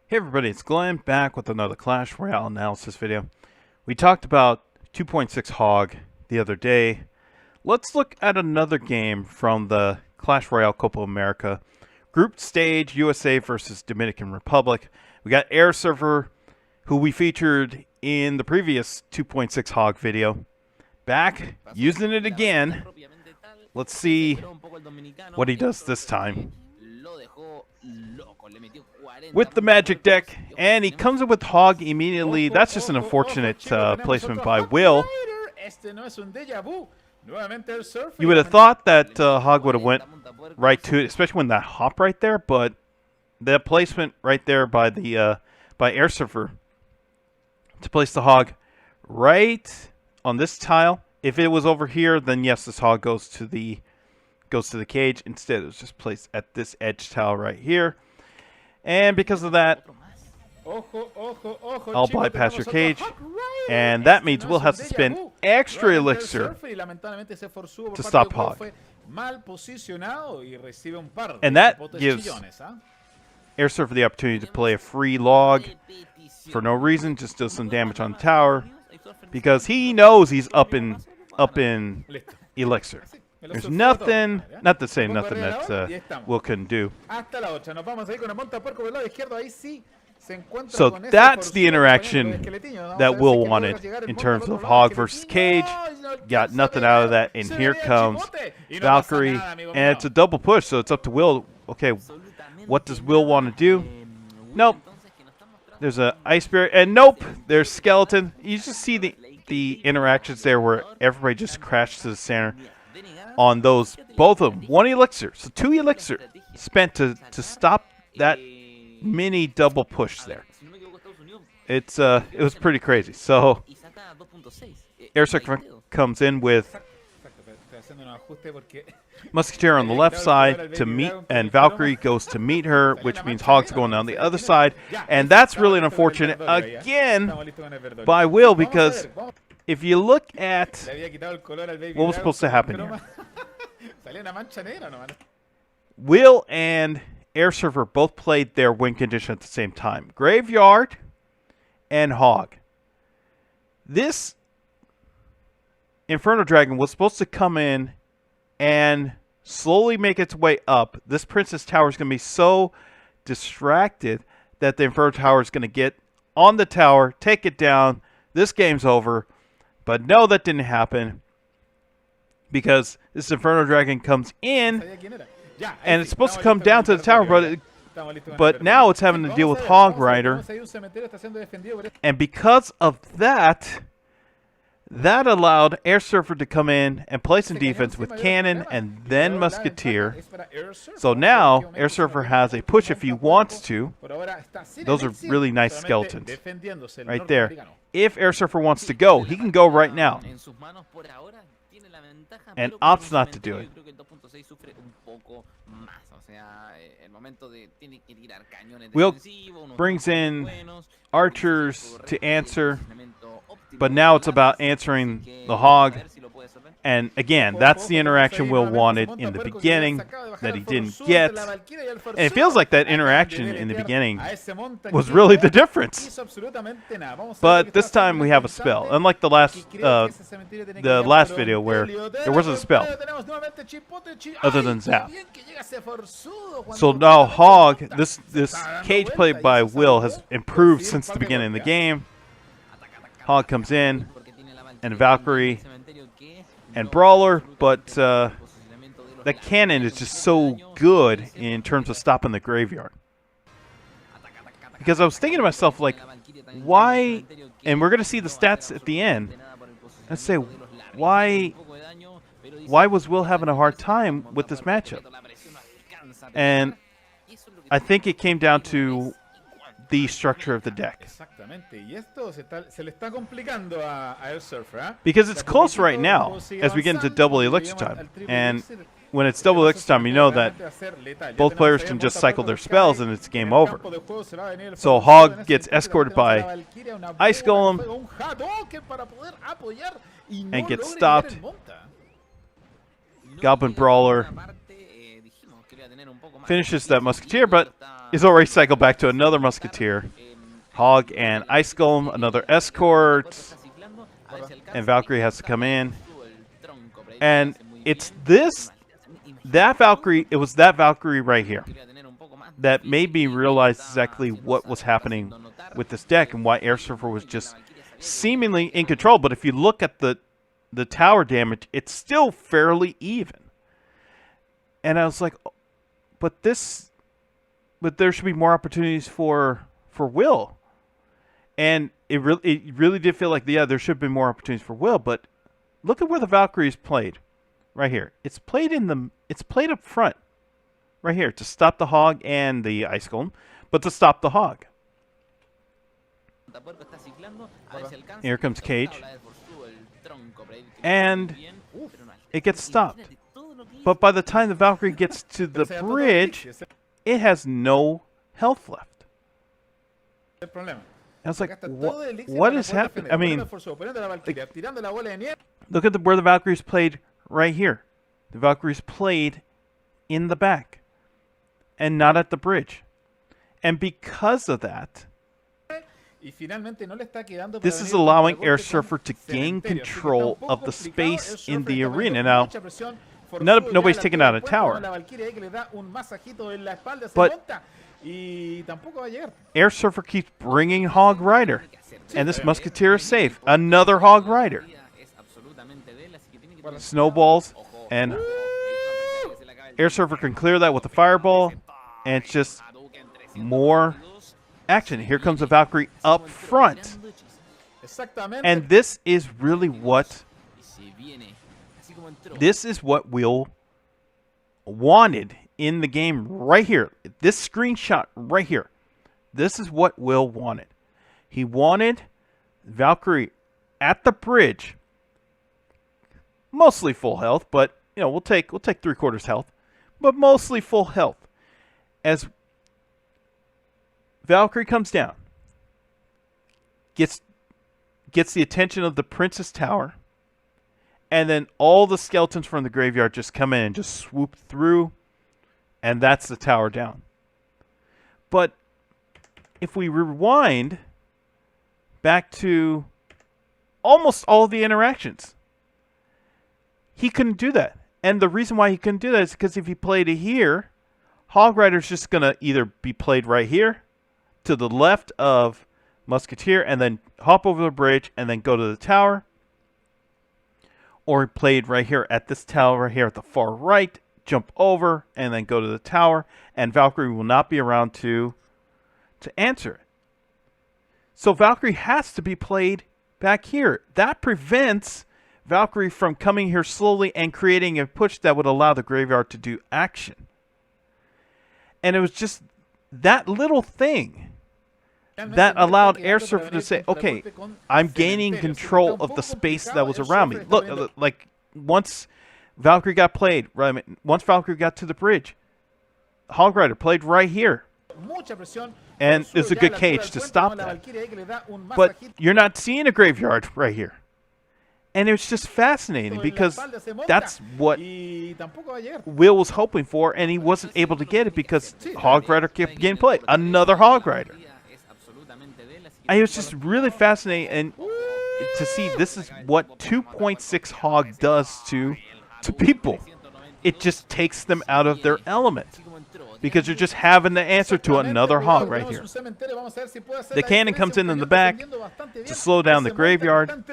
Hey everybody, it's Glenn back with another Clash Royale analysis video. We talked about 2.6 Hog the other day. Let's look at another game from the Clash Royale Copa America. Group stage, USA versus Dominican Republic. We got Airsurfer, who we featured in the previous 2.6 Hog video. Back, using it again. Let's see what he does this time. With the magic deck, and he comes in with Hog immediately. That's just an unfortunate placement by Will. You would have thought that Hog would have went right to it, especially when that hop right there, but the placement right there by the by Airsurfer to place the Hog right on this tile. If it was over here, then yes, this Hog goes to the cage. Instead, it was just placed at this edge tile right here. And because of that, I'll bypass your cage. And that means we'll have to spend extra elixir to stop Hog. And that gives Airsurfer the opportunity to play a free log for no reason, just does some damage on the tower, because he knows he's up in elixir. There's nothing, not to say nothing that Will couldn't do. So that's the interaction that Will wanted in terms of Hog versus Cage. Got nothing out of that, and here comes Valkyrie, and it's a double push, so it's up to Will. Okay, what does Will want to do? Nope. There's an Ice Spirit, and nope, there's Skeleton. You just see the interactions there where everybody just crashed to the center. On those, both of them, 1 elixir, so 2 elixir spent to stop that mini double push there. It was pretty crazy. So Airsurfer comes in with Musketeer on the left side to meet, and Valkyrie goes to meet her, which means Hog's going down the other side, and that's really unfortunate again by Will, because if you look at what was supposed to happen here, Will and Airsurfer both played their win condition at the same time. Graveyard and Hog. This Inferno Dragon was supposed to come in and slowly make its way up. This Princess Tower is going to be so distracted that the Inferno Tower is going to get on the tower, take it down. This game's over. But no, that didn't happen, because this Inferno Dragon comes in, and it's supposed to come down to the tower, but now it's having to deal with Hog Rider. And because of that, that allowed Airsurfer to come in and play some defense with Cannon and then Musketeer. So now Airsurfer has a push if he wants to. Those are really nice skeletons right there. If Airsurfer wants to go, he can go right now, and opts not to do it. Will brings in archers to answer, but now it's about answering the Hog. And again, that's the interaction Will wanted in the beginning that he didn't get. And it feels like that interaction in the beginning was really the difference. But this time we have a spell. Unlike the last video where there wasn't a spell other than Zap. So now Hog, this cage play by Will has improved since the beginning of the game. Hog comes in, and Valkyrie and Brawler, but the Cannon is just so good in terms of stopping the graveyard. Because I was thinking to myself, like, why, and we're going to see the stats at the end, and say, why was Will having a hard time with this matchup? And I think it came down to the structure of the deck. Because it's close right now as we get into double elixir time. And when it's double elixir time, you know that both players can just cycle their spells and it's game over. So Hog gets escorted by Ice Golem and gets stopped. Goblin Brawler finishes that Musketeer, but is already cycled back to another musketeer. Hog and Ice Golem, another escort. And Valkyrie has to come in. And it's that Valkyrie, it was that Valkyrie right here that made me realize exactly what was happening with this deck and why Airsurfer was just seemingly in control. But if you look at the tower damage, it's still fairly even. And I was like, but there should be more opportunities for Will. And it really did feel like, yeah, there should be more opportunities for Will. But look at where the Valkyrie is played, right here. It's played up front, right here, to stop the Hog and the Ice Golem, but to stop the Hog. Here comes Cage, and it gets stopped. But by the time the Valkyrie gets to the bridge, it has no health left. I was like, what is happening? I mean, look at where the Valkyrie's played right here. The Valkyrie's played in the back and not at the bridge. And because of that, this is allowing Airsurfer to gain control of the space in the arena. Now, nobody's taking out a tower. But Airsurfer keeps bringing Hog Rider. And this Musketeer is safe. Another Hog Rider. Snowballs. And Airsurfer can clear that with the Fireball. And it's just more action. Here comes the Valkyrie up front. And this is really what Will wanted in the game right here. This screenshot right here. This is what Will wanted. He wanted Valkyrie at the bridge, mostly full health, but you know, we'll take 3/4 health, but mostly full health. As Valkyrie comes down, gets the attention of the Princess Tower, and then all the skeletons from the graveyard just come in and just swoop through, and that's the tower down. But if we rewind back to almost all the interactions, he couldn't do that. And the reason why he couldn't do that is because if he played it here, Hog Rider's just going to either be played right here to the left of Musketeer and then hop over the bridge and then go to the tower, or played right here at this tower right here at the far right, jump over and then go to the tower, and Valkyrie will not be around to answer it. So Valkyrie has to be played back here. That prevents Valkyrie from coming here slowly and creating a push that would allow the graveyard to do action. And it was just that little thing that allowed Airsurfer to say, okay, I'm gaining control of the space that was around me. Look, like, once Valkyrie got played, right, once Valkyrie got to the bridge, Hog Rider played right here. And there's a good cage to stop that. But you're not seeing a graveyard right here. And it was just fascinating because that's what Will was hoping for, and he wasn't able to get it because Hog Rider kept getting played. Another Hog Rider. It was just really fascinating to see this is what 2.6 Hog does to people. It just takes them out of their element because you're just having the answer to another Hog right here. The cannon comes in the back to slow down the graveyard,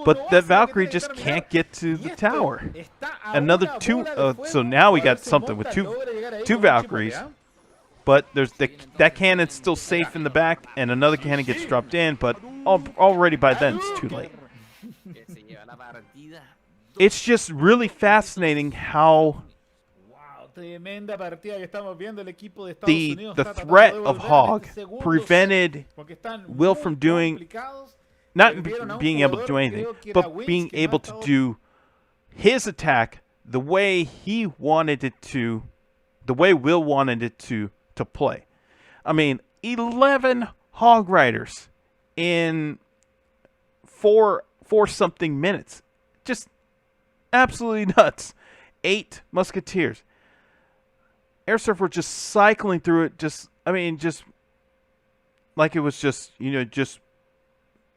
but that Valkyrie just can't get to the tower. Another two, so now we got something with two Valkyries. But there's that cannon's still safe in the back, and another cannon gets dropped in, but already by then it's too late. It's just really fascinating how the threat of Hog prevented Will from doing, not being able to do anything, but being able to do his attack the way he wanted it to, the way Will wanted it to play. I mean, 11 Hog Riders in four something minutes. Just absolutely nuts. 8 Musketeers. Airsurfer just cycling through it, just like it was just, just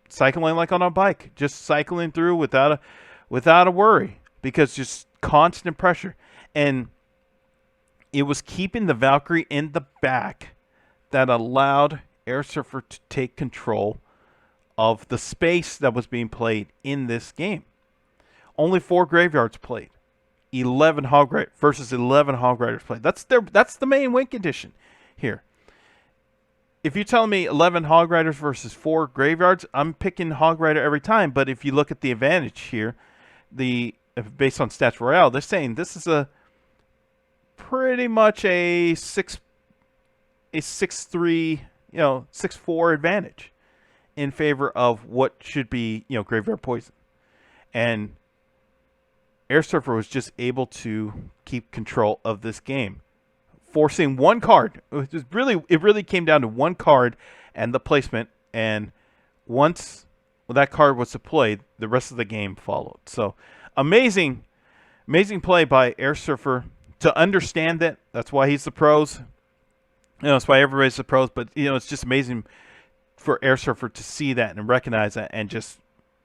cycling like on a bike, just cycling through without a worry, because just constant pressure. And it was keeping the Valkyrie in the back that allowed Airsurfer to take control of the space that was being played in this game. Only 4 graveyards played. 11 Hog Riders versus 11 Hog Riders played. That's the main win condition here. If you're telling me 11 Hog Riders versus 4 graveyards, I'm picking Hog Rider every time. But if you look at the advantage here, based on Stats Royale, they're saying this is a pretty much a 6-3, 6-4 advantage in favor of what should be, graveyard poison. And Airsurfer was just able to keep control of this game, forcing one card. It really came down to one card and the placement. And once that card was deployed, the rest of the game followed. So amazing play by Airsurfer to understand that. That's why he's the pros. That's why everybody's the pros. But it's just amazing for Airsurfer to see that and recognize that and just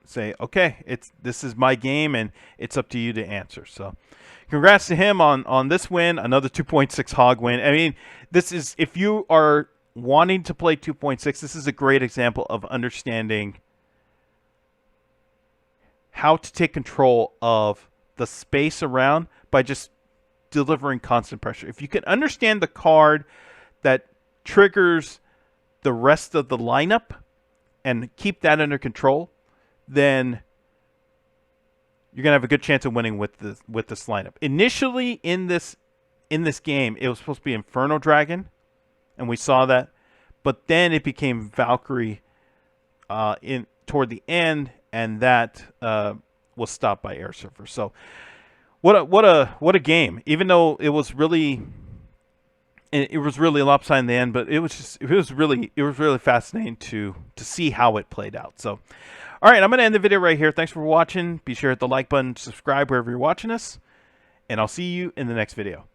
say, okay, this is my game and it's up to you to answer. So congrats to him on this win, another 2.6 hog win. I mean, this is, if you are wanting to play 2.6, this is a great example of understanding how to take control of the space around by just delivering constant pressure. If you can understand the card that triggers the rest of the lineup and keep that under control, then you're gonna have a good chance of winning with this lineup. Initially in this game, it was supposed to be Inferno Dragon, and we saw that, but then it became Valkyrie toward the end, and that was stopped by Airsurfer. So what a game! Even though it was really lopsided in the end, but it was really fascinating to see how it played out. So, all right, I'm going to end the video right here. Thanks for watching. Be sure to hit the like button, subscribe wherever you're watching us, and I'll see you in the next video.